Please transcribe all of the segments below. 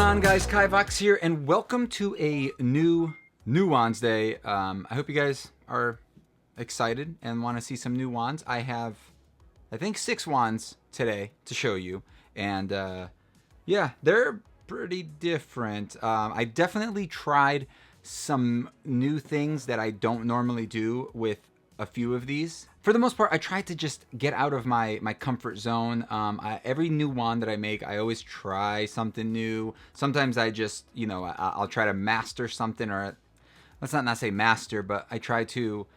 on, guys? Kivox here, and welcome to a new Wands Day. I hope you guys are excited and want to see some new wands. I have, I think, 6 wands today to show you, and yeah, they're pretty different. I definitely tried some new things that I don't normally do with a few of these. For the most part, I tried to just get out of my comfort zone. Every new wand that I make, I always try something new. Sometimes I just, I'll try to master something, or let's not say master, but I try to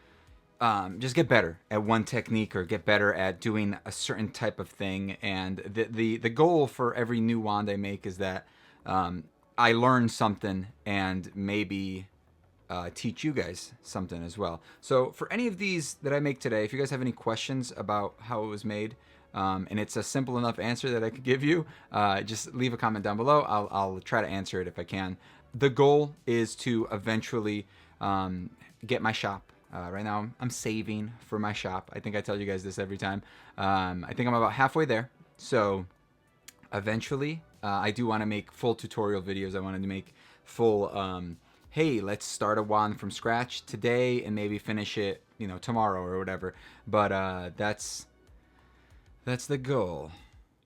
just get better at one technique or get better at doing a certain type of thing. And the goal for every new wand I make is that I learn something and maybe teach you guys something as well. So for any of these that I make today, if you guys have any questions about how it was made, and it's a simple enough answer that I could give you, just leave a comment down below. I'll try to answer it if I can. The goal is to eventually get my shop. Right now I'm saving for my shop. I think I tell you guys this every time. I think I'm about halfway there. So eventually I do want to make full tutorial videos. I wanted to make full hey, let's start a wand from scratch today and maybe finish it, tomorrow or whatever. But that's the goal.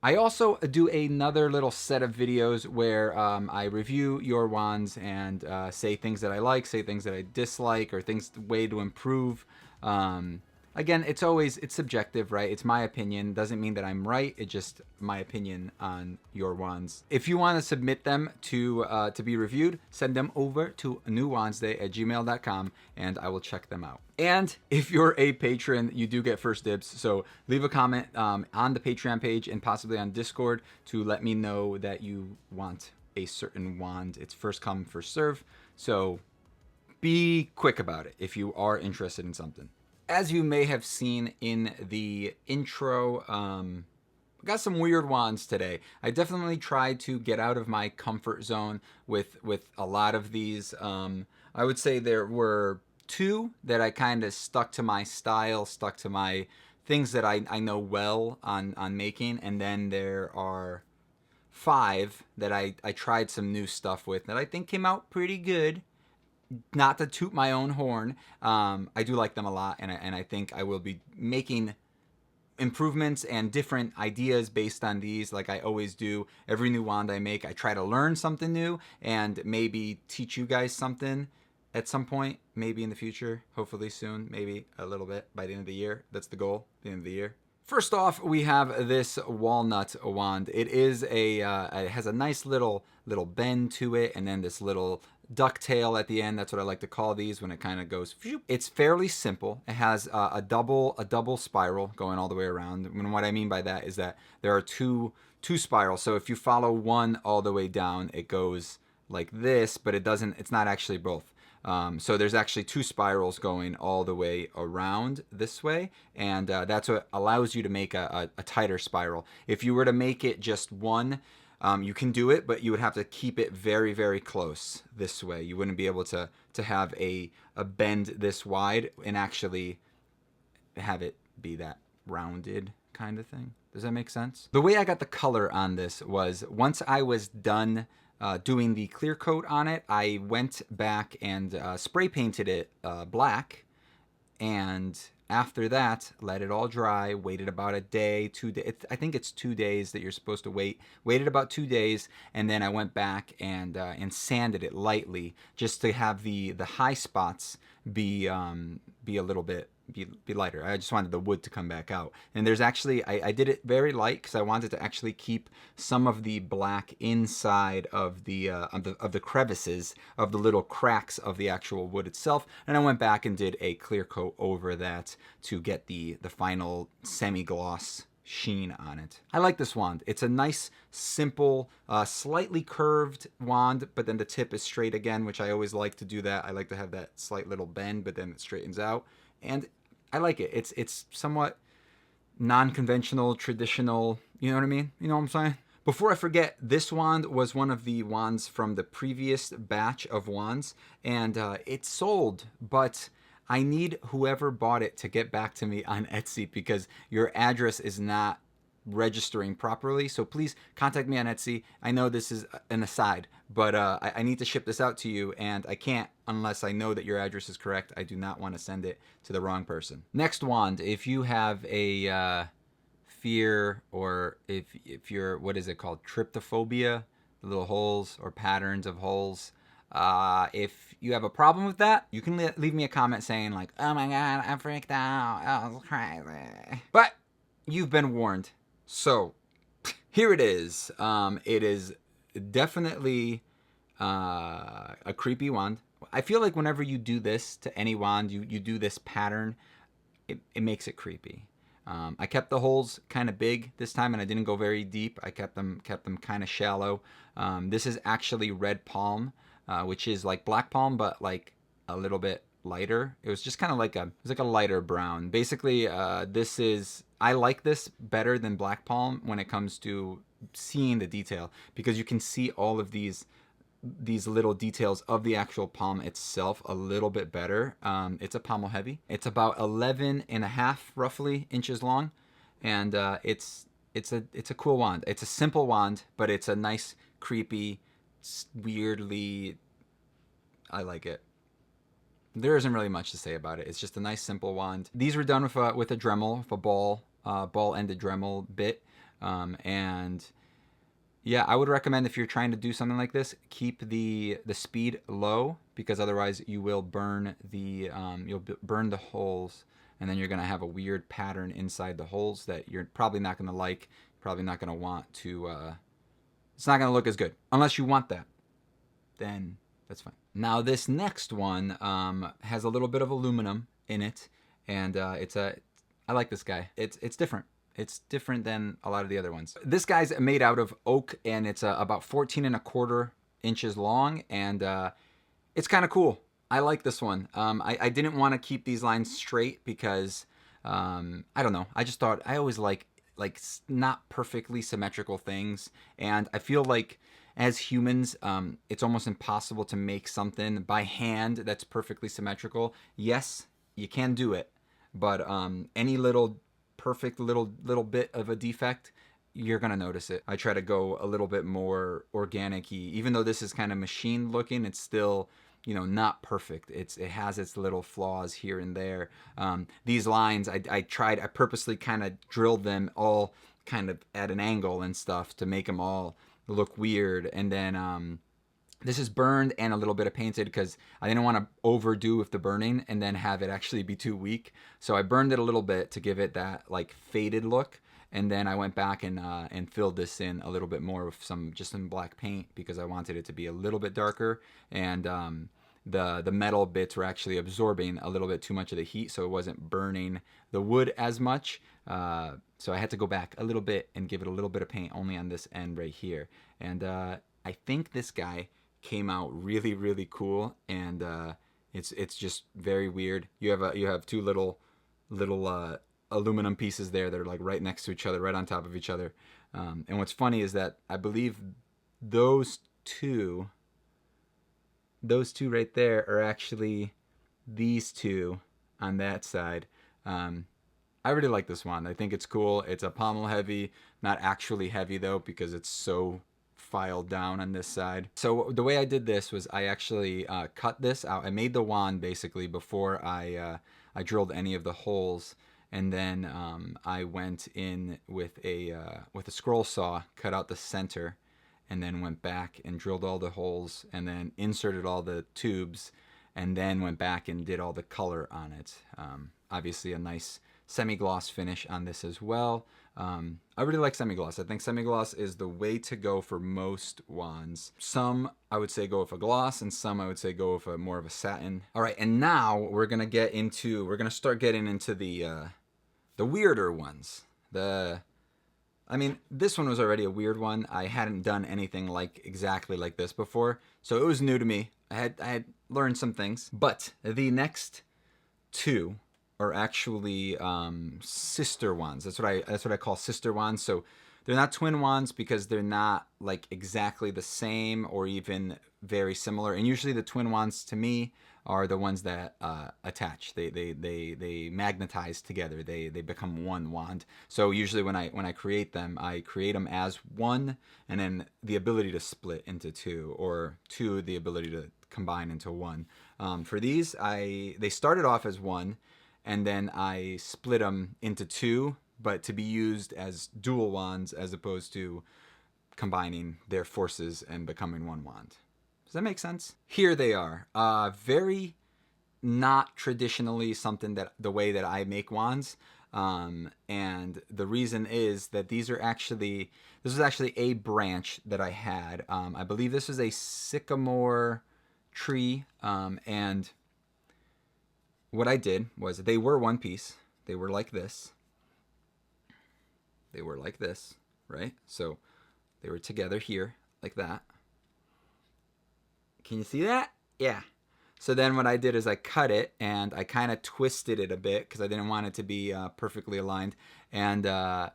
I also do another little set of videos where I review your wands and say things that I like, say things that I dislike, or things, way to improve. Again, it's subjective, right? It's my opinion. Doesn't mean that I'm right. It's just my opinion on your wands. If you want to submit them to be reviewed, send them over to newwandsday@gmail.com and I will check them out. And if you're a patron, you do get first dibs. So leave a comment on the Patreon page and possibly on Discord to let me know that you want a certain wand. It's first come, first serve. So be quick about it if you are interested in something. As you may have seen in the intro, I got some weird wands today. I definitely tried to get out of my comfort zone with a lot of these. I would say there were 2 that I kind of stuck to my style, stuck to my things that I know well on making, and then there are 5 that I tried some new stuff with that I think came out pretty good. Not to toot my own horn, I do like them a lot, and I think I will be making improvements and different ideas based on these, like I always do. Every new wand I make, I try to learn something new and maybe teach you guys something at some point, maybe in the future, hopefully soon, maybe a little bit by the end of the year. That's the goal, the end of the year. First off, we have this Walnut Wand. It is it has a nice little bend to it, and then this little ducktail at the end. That's what I like to call these when it kind of goes. It's fairly simple. It has a double spiral going all the way around. And what I mean by that is that there are two spirals. So if you follow one all the way down, it goes like this, but it's not actually both. So there's actually 2 spirals going all the way around this way, and that's what allows you to make a tighter spiral. If you were to make it just one, you can do it, but you would have to keep it very, very close this way. You wouldn't be able to have a bend this wide and actually have it be that rounded kind of thing. Does that make sense? The way I got the color on this was once I was done doing the clear coat on it, I went back and spray painted it black, and after that, let it all dry, waited about a day, 2 days. I think it's 2 days that you're supposed to wait. Waited about 2 days, and then I went back and sanded it lightly, just to have the high spots be a little bit be lighter. I just wanted the wood to come back out. And there's actually, I did it very light because I wanted to actually keep some of the black inside of the crevices, of the little cracks of the actual wood itself. And I went back and did a clear coat over that to get the final semi-gloss sheen on it. I like this wand. It's a nice, simple, slightly curved wand, but then the tip is straight again, which I always like to do that. I like to have that slight little bend, but then it straightens out. And I like it. It's somewhat non-conventional, traditional, you know what I mean? You know what I'm saying? Before I forget, this wand was one of the wands from the previous batch of wands, and it sold, but I need whoever bought it to get back to me on Etsy because your address is not registering properly. So please contact me on Etsy. I know this is an aside, but I need to ship this out to you, and I can't unless I know that your address is correct. I do not want to send it to the wrong person. Next wand, if you have a fear, or if you're, what is it called, tryptophobia, the little holes or patterns of holes. If you have a problem with that, you can leave me a comment saying like, oh my god, I freaked out, oh, it's crazy. But you've been warned. So here it is. It is definitely a creepy wand. I feel like whenever you do this to any wand, you do this pattern, it makes it creepy. I kept the holes kind of big this time, and I didn't go very deep. I kept them kind of shallow. This is actually red palm, which is like black palm, but like a little bit lighter. It was just kind of like a lighter brown. Basically, I like this better than black palm when it comes to seeing the detail, because you can see all of these little details of the actual palm itself a little bit better. It's a pommel heavy. It's about 11.5 roughly inches long, and it's a cool wand. It's a simple wand, but it's a nice, creepy, weirdly, I like it. There isn't really much to say about it. It's just a nice, simple wand. These were done with a Dremel, with a ball-ended Dremel bit, and yeah, I would recommend, if you're trying to do something like this, keep the speed low, because otherwise you will burn you'll burn the holes, and then you're gonna have a weird pattern inside the holes that you're probably not gonna like. Probably not gonna want to. It's not gonna look as good unless you want that. Then that's fine. Now this next one has a little bit of aluminum in it, and I like this guy. It's different. It's different than a lot of the other ones. This guy's made out of oak, and it's about 14.25 inches long, and it's kind of cool. I like this one. I didn't want to keep these lines straight because I don't know. I just thought, I always like not perfectly symmetrical things, and I feel like as humans, it's almost impossible to make something by hand that's perfectly symmetrical. Yes, you can do it, but any little perfect little bit of a defect, you're gonna notice it. I try to go a little bit more organic-y. Even though this is kind of machine looking, it's still, you know, not perfect. It has its little flaws here and there. These lines, I purposely kind of drilled them all kind of at an angle and stuff to make them all look weird. And then this is burned and a little bit of painted because I didn't want to overdo with the burning and then have it actually be too weak. So I burned it a little bit to give it that like faded look. And then I went back and filled this in a little bit more with some black paint, because I wanted it to be a little bit darker. And the metal bits were actually absorbing a little bit too much of the heat, so it wasn't burning the wood as much. So I had to go back a little bit and give it a little bit of paint only on this end right here. And I think this guy came out really, really cool, and it's just very weird. You have two little aluminum pieces there that are like right next to each other, right on top of each other. And what's funny is that I believe those two right there are actually these two on that side. I really like this one. I think it's cool. It's a pommel heavy, not actually heavy though, because it's so filed down on this side. So the way I did this was I actually cut this out. I made the wand basically before I drilled any of the holes. And then I went in with a scroll saw, cut out the center, and then went back and drilled all the holes, and then inserted all the tubes, and then went back and did all the color on it. Obviously a nice semi-gloss finish on this as well. I really like semi-gloss. I think semi-gloss is the way to go for most wands. Some I would say go with a gloss, and some I would say go with more of a satin. All right, and now we're gonna start getting into the weirder ones. I mean, this one was already a weird one. I hadn't done anything exactly like this before, so it was new to me. I had learned some things. But the next two are actually sister wands. That's what I call sister wands. So They're not twin wands because they're not like exactly the same or even very similar. And usually the twin wands to me are the ones that attach. They magnetize together. They become one wand. So usually when I create them, I create them as one, and then the ability to split into two, or two, the ability to combine into one. For these, they started off as one, and then I split them into two, but to be used as dual wands as opposed to combining their forces and becoming one wand. Does that make sense? Here they are. Very not traditionally something that the way that I make wands. And the reason is that this was actually a branch that I had. I believe this was a sycamore tree. And what I did was, they were one piece. They were like this. They were like this, right? So they were together here, like that. Can you see that? Yeah. So then what I did is I cut it, and I kind of twisted it a bit because I didn't want it to be perfectly aligned. And I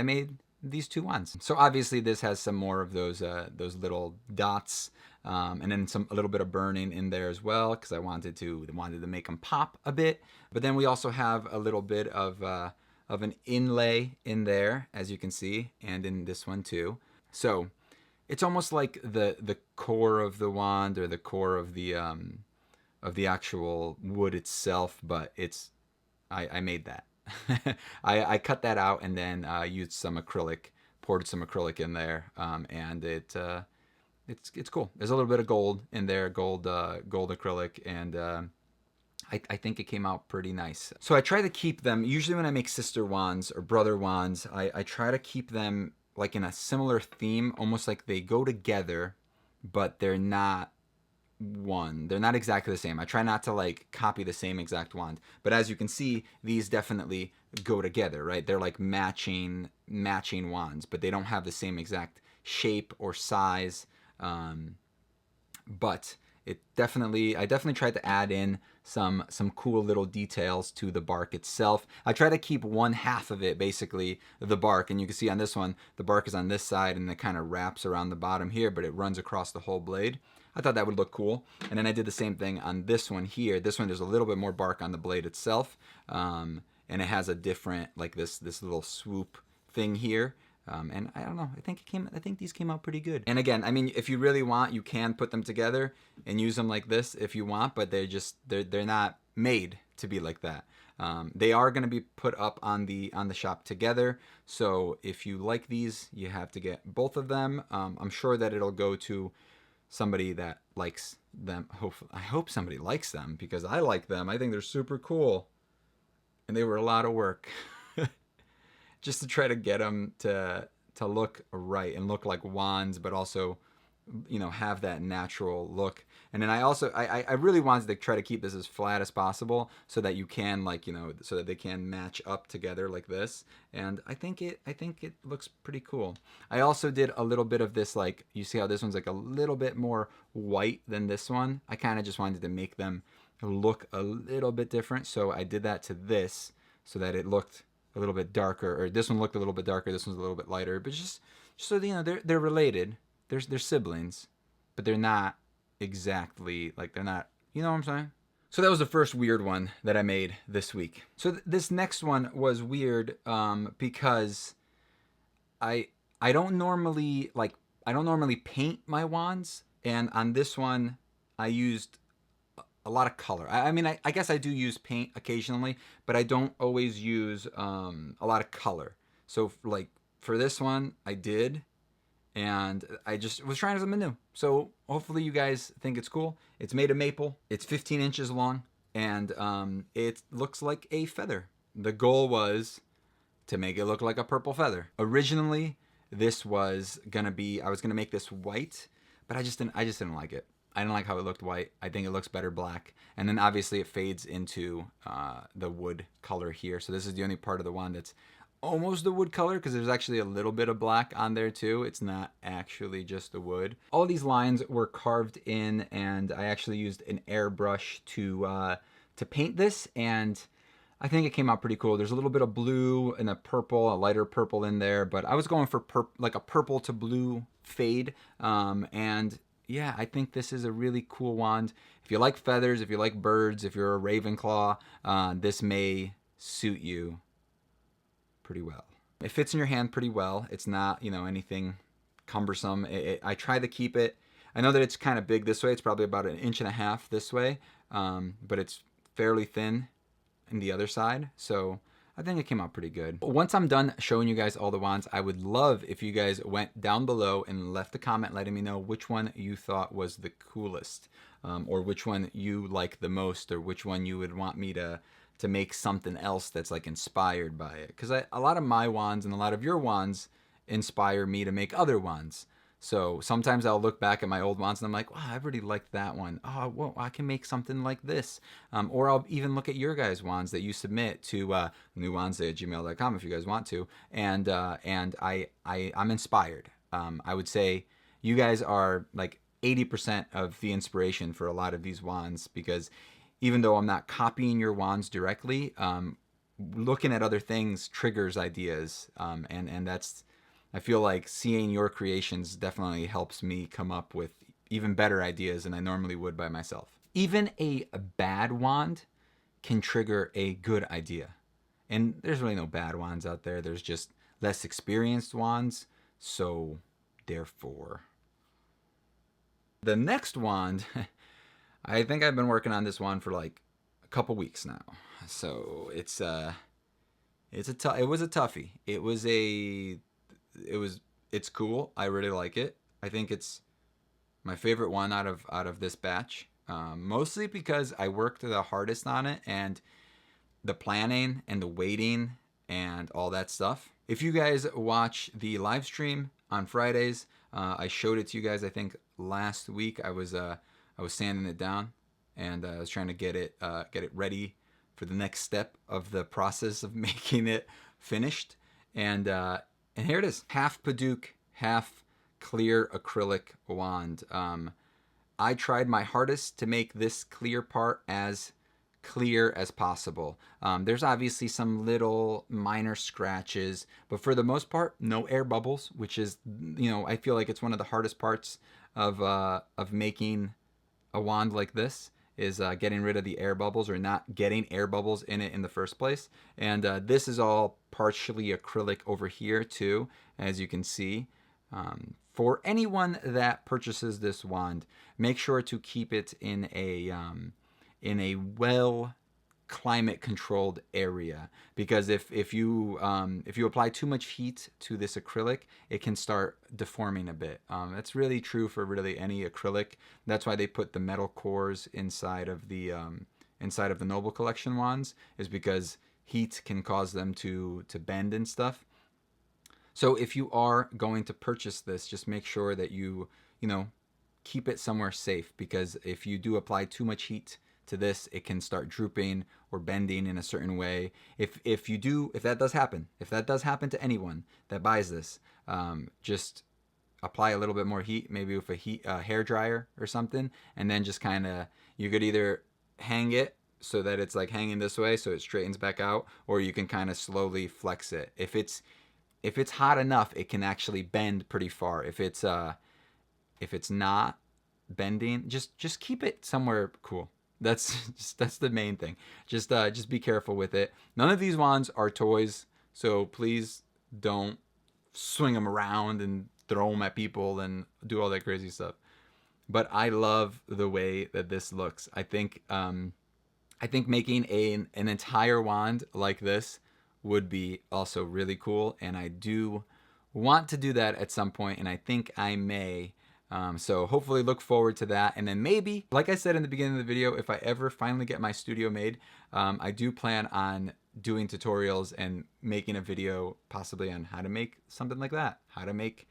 made these two wands. So obviously this has some more of those little dots, and then a little bit of burning in there as well, because I wanted to make them pop a bit. But then we also have a little bit of an inlay in there, as you can see, and in this one too. So it's almost like the core of the wand, or the core of the actual wood itself, but I made that. I cut that out, and then used some acrylic, poured some acrylic in there, and it's cool. There's a little bit of gold in there, gold acrylic, and I think it came out pretty nice. So I try to keep them, usually when I make sister wands or brother wands, I try to keep them like in a similar theme, almost like they go together, but they're not one. They're not exactly the same. I try not to like copy the same exact wand, but as you can see, these definitely go together, right? They're like matching wands, but they don't have the same exact shape or size. But I definitely tried to add in some cool little details to the bark itself. I try to keep one half of it, basically the bark, and you can see on this one, the bark is on this side, and it kind of wraps around the bottom here, but it runs across the whole blade. I thought that would look cool. And then I did the same thing on this one here. This one, there's a little bit more bark on the blade itself, and it has a different, like this little swoop thing here. And I don't know, I think these came out pretty good. And again, I mean, if you really want, you can put them together and use them like this if you want, but they're not made to be like that. They are going to be put up on the shop together. So if you like these, you have to get both of them. I'm sure that it'll go to somebody that likes them. I hope somebody likes them, because I like them. I think they're super cool, and they were a lot of work. Just to try to get them to look right and look like wands, but also, you know, have that natural look. And then I really wanted to try to keep this as flat as possible, so that you can, like, you know, so that they can match up together like this. And I think it looks pretty cool. I also did a little bit of this, like, you see how this one's like a little bit more white than this one. I kind of just wanted to make them look a little bit different, so I did that to this, so that it looked a little bit darker, or this one looked a little bit darker, this one's a little bit lighter, but just so you know, they're related. They're siblings, but they're not exactly, like, they're not, you know what I'm saying? So that was the first weird one that I made this week. So this next one was weird, because I don't normally paint my wands, and on this one I used a lot of color. I mean, I guess I do use paint occasionally, but I don't always use a lot of color. So like for this one, I did, and I just was trying something new. So hopefully you guys think it's cool. It's made of maple. It's 15 inches long, and it looks like a feather. The goal was to make it look like a purple feather. Originally, this was gonna be, I was gonna make this white, but I just didn't like it. I didn't like how it looked white. I think it looks better black. And then obviously it fades into the wood color here. So this is the only part of the wand that's almost the wood color, because there's actually a little bit of black on there too. It's not actually just the wood. All these lines were carved in, and I actually used an airbrush to paint this. And I think it came out pretty cool. There's a little bit of blue and a purple, a lighter purple in there, but I was going for like a purple to blue fade. And yeah, I think this is a really cool wand. If you like feathers, if you like birds, if you're a Ravenclaw, this may suit you pretty well. It fits in your hand pretty well. It's not, you know, anything cumbersome. I try to keep it. I know that it's kind of big this way. It's probably about 1.5 inches this way, but it's fairly thin in the other side. So I think it came out pretty good. Once I'm done showing you guys all the wands, I would love if you guys went down below and left a comment letting me know which one you thought was the coolest, or which one you like the most, or which one you would want me to make something else that's like inspired by it. Because a lot of my wands and a lot of your wands inspire me to make other wands. So sometimes I'll look back at my old wands and I'm like, wow, I really liked that one. Oh, well, I can make something like this. Or I'll even look at your guys' wands that you submit to newwandsday@gmail.com if you guys want to. And I'm inspired. I would say you guys are like 80% of the inspiration for a lot of these wands, because even though I'm not copying your wands directly, looking at other things triggers ideas. And that's, I feel like seeing your creations definitely helps me come up with even better ideas than I normally would by myself. Even a bad wand can trigger a good idea. And there's really no bad wands out there. There's just less experienced wands. So therefore, the next wand, I think I've been working on this wand for like a couple weeks now. So it was a toughie. It's cool. I really like it. I think it's my favorite one out of this batch. Mostly because I worked the hardest on it, and the planning and the waiting and all that stuff. If you guys watch the live stream on Fridays, I showed it to you guys. I think last week I was sanding it down, and I was trying to get it ready for the next step of the process of making it finished. And here it is, half Padauk, half clear acrylic wand. I tried my hardest to make this clear part as clear as possible. There's obviously some little minor scratches, but for the most part, no air bubbles, which is, you know, I feel like it's one of the hardest parts of making a wand like this, is getting rid of the air bubbles, or not getting air bubbles in it in the first place. And this is all partially acrylic over here too, as you can see. For anyone that purchases this wand, make sure to keep it in a well climate controlled area, because if you apply too much heat to this acrylic, it can start deforming a bit. That's really true for really any acrylic. That's why they put the metal cores inside of the Noble Collection wands, is because heat can cause them to bend and stuff. So if you are going to purchase this, just make sure that you keep it somewhere safe, because if you do apply too much heat to this, it can start drooping or bending in a certain way. If that does happen to anyone that buys this, just apply a little bit more heat, maybe with a hair dryer or something, and then just kind of, you could either hang it so that it's like hanging this way so it straightens back out, or you can kind of slowly flex it. If it's hot enough, it can actually bend pretty far. If it's not bending, just keep it somewhere cool. That's the main thing. Just be careful with it. None of these wands are toys, so please don't swing them around and throw them at people and do all that crazy stuff. But I love the way that this looks. I think making an entire wand like this would be also really cool, and I do want to do that at some point, and I think I may. So hopefully look forward to that. And then maybe, like I said in the beginning of the video, if I ever finally get my studio made, I do plan on doing tutorials and making a video possibly on how to make something like that, how to make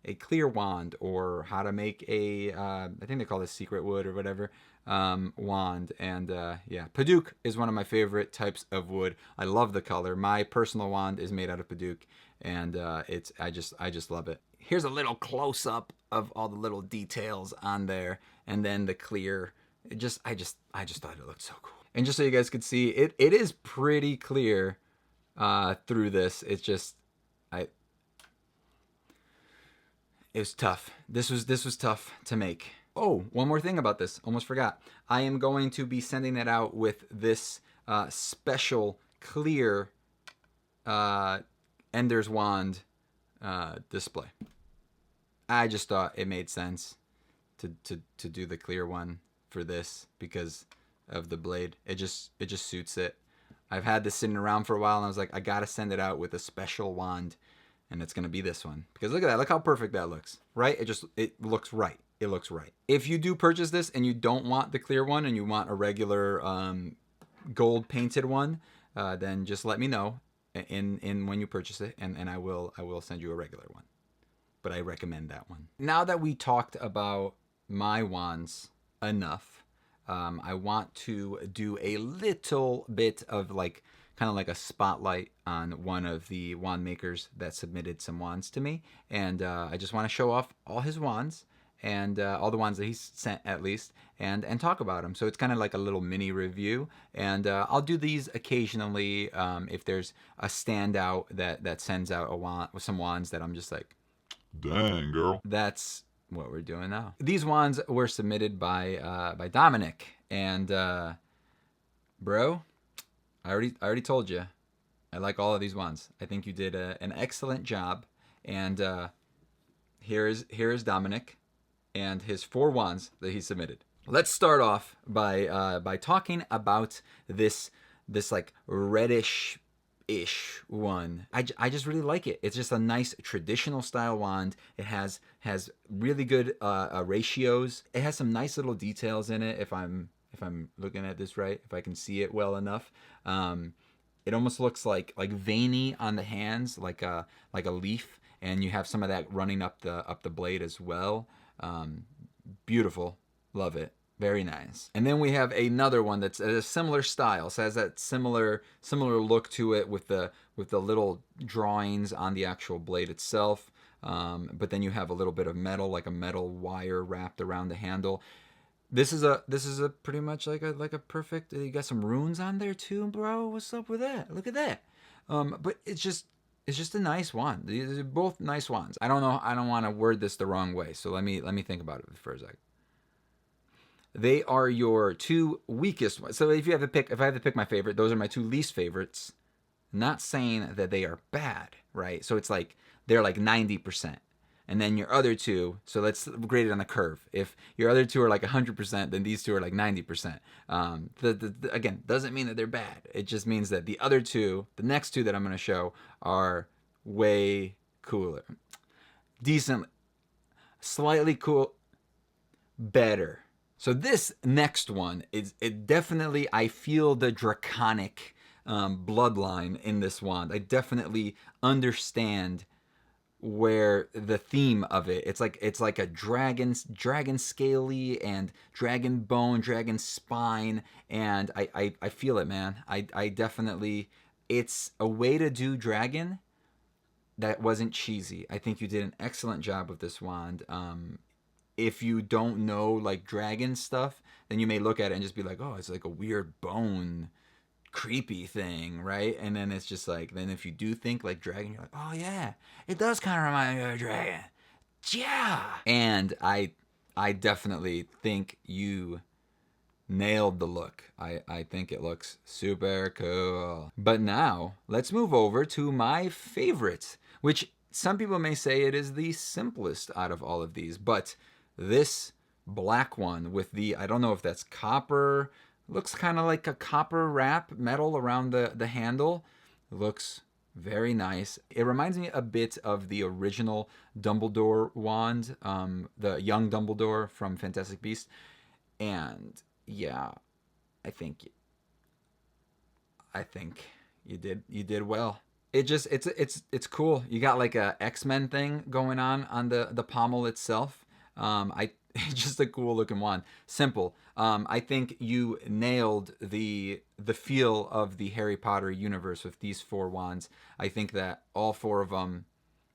a clear wand, or how to make a I think they call this secret wood or whatever, wand. And yeah, Padauk is one of my favorite types of wood. I love the color. My personal wand is made out of Padauk, and I just love it. Here's a little close up of all the little details on there, and then the clear. I just thought it looked so cool. And just so you guys could see, it is pretty clear through this. It's just, it was tough. This was tough to make. Oh, one more thing about this. Almost forgot. I am going to be sending it out with this special clear Ender's Wand display. I just thought it made sense to do the clear one for this because of the blade. It just suits it. I've had this sitting around for a while, and I was like, I gotta send it out with a special wand, and it's gonna be this one because look at that. Look how perfect that looks, right? It looks right. It looks right. If you do purchase this and you don't want the clear one and you want a regular gold painted one, then just let me know in when you purchase it, and I will send you a regular one. But I recommend that one. Now that we talked about my wands enough, I want to do a little bit of kind of like a spotlight on one of the wand makers that submitted some wands to me. And I just want to show off all his wands and all the wands that he's sent at least, and talk about them. So it's kind of like a little mini review. And I'll do these occasionally if there's a standout that sends out a wand with some wands that I'm just like, dang, girl. That's what we're doing now. These wands were submitted by Dominic, and bro, I already told you, I like all of these wands. I think you did an excellent job, and here is Dominic and his 4 wands that he submitted. Let's start off by talking about this like reddish ish one. I just really like it. It's just a nice traditional style wand. It has really good ratios. It has some nice little details in it. If I'm looking at this right, if I can see it well enough, it almost looks like veiny on the hands, like a leaf, and you have some of that running up the blade as well. Beautiful, love it. Very nice. And then we have another one that's a similar style. So it has that similar look to it with the little drawings on the actual blade itself. But then you have a little bit of metal, like a metal wire wrapped around the handle. This is a pretty much like a perfect. You got some runes on there too, bro. What's up with that? Look at that. But it's just a nice wand. These are both nice wands. I don't know. I don't want to word this the wrong way. So let me think about it for a second. They are your 2 weakest ones. So if I have to pick my favorite, those are my 2 least favorites. Not saying that they are bad, right? So it's like they're like 90%. And then your other 2, so let's grade it on the curve. If your other 2 are like 100%, then these 2 are like 90%. Again, doesn't mean that they're bad. It just means that the other 2, the next 2 that I'm going to show, are way cooler. Decent, slightly cool, better. So this next one it definitely, I feel the draconic bloodline in this wand. I definitely understand where the theme of it. It's like a dragon scaly and dragon bone, dragon spine, and I feel it, man. I definitely, it's a way to do dragon that wasn't cheesy. I think you did an excellent job with this wand. If you don't know like dragon stuff, then you may look at it and just be like, oh, it's like a weird bone creepy thing, right? And then it's just like, then if you do think like dragon, you're like, oh yeah, it does kind of remind me of a dragon. Yeah. And I definitely think you nailed the look. I think it looks super cool. But now let's move over to my favorite, which some people may say it is the simplest out of all of these, but this black one with the, I don't know if that's copper, looks kind of like a copper wrap metal around the handle. It looks very nice. It reminds me a bit of the original Dumbledore wand, the young Dumbledore from Fantastic Beasts. And yeah, I think you did well. It's cool. You got like a X-Men thing going on the pommel itself. It's just a cool looking wand. Simple. I think you nailed the feel of the Harry Potter universe with these 4 wands. I think that all 4 of them,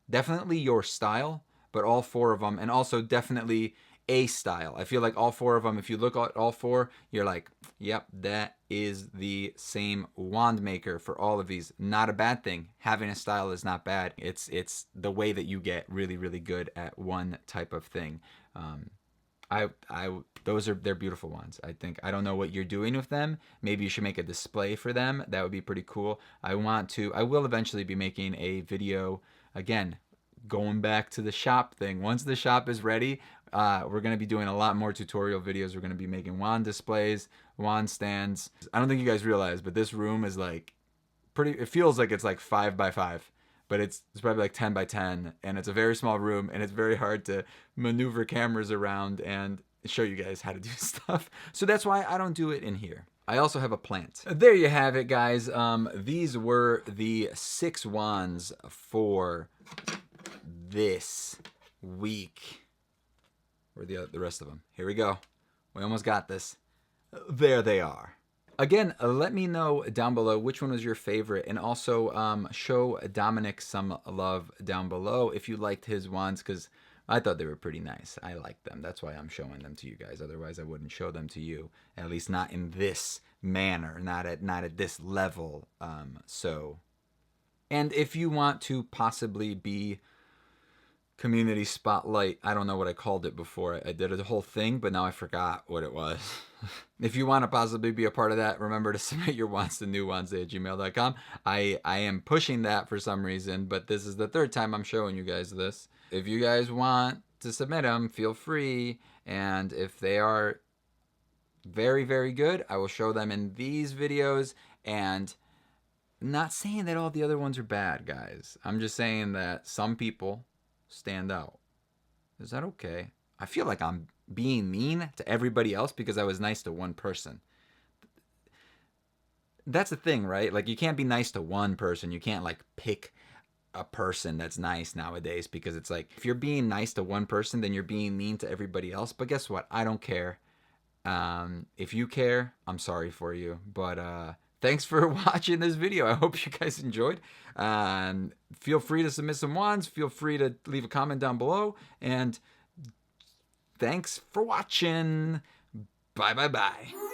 definitely your style, but all 4 of them, and also definitely a style. I feel like all 4 of them, if you look at all 4, you're like, yep, that is the same wand maker for all of these. Not a bad thing. Having a style is not bad. It's the way that you get really, really good at one type of thing. They're beautiful ones. I don't know what you're doing with them. Maybe you should make a display for them. That would be pretty cool. I will eventually be making a video again, going back to the shop thing. Once the shop is ready, we're going to be doing a lot more tutorial videos. We're going to be making wand displays, wand stands. I don't think you guys realize, but this room is like it feels like it's like 5 by 5. But it's probably like 10 by 10, and it's a very small room, and it's very hard to maneuver cameras around and show you guys how to do stuff. So that's why I don't do it in here. I also have a plant. There you have it, guys. These were the 6 wands for this week. Where are the rest of them? Here we go. We almost got this. There they are. Again, let me know down below which one was your favorite, and also show Dominic some love down below if you liked his wands, because I thought they were pretty nice. I liked them. That's why I'm showing them to you guys. Otherwise, I wouldn't show them to you, at least not in this manner, not at this level. And if you want to possibly be community spotlight, I don't know what I called it before. I did a whole thing, but now I forgot what it was. If you want to possibly be a part of that, remember to submit your wands to newwandsday@gmail.com. I am pushing that for some reason, but this is the 3rd time I'm showing you guys this. If you guys want to submit them, feel free. And if they are very, very good, I will show them in these videos. And I'm not saying that all the other ones are bad, guys. I'm just saying that some people stand out. Is that okay? I feel like I'm being mean to everybody else because I was nice to one person. That's the thing, right? Like, you can't be nice to one person. You can't like pick a person that's nice nowadays, because it's like, if you're being nice to one person, then you're being mean to everybody else. But guess what? I don't care. If you care, I'm sorry for you. But thanks for watching this video. I hope you guys enjoyed. Feel free to submit some wands. Feel free to leave a comment down below. And thanks for watching. Bye, bye, bye.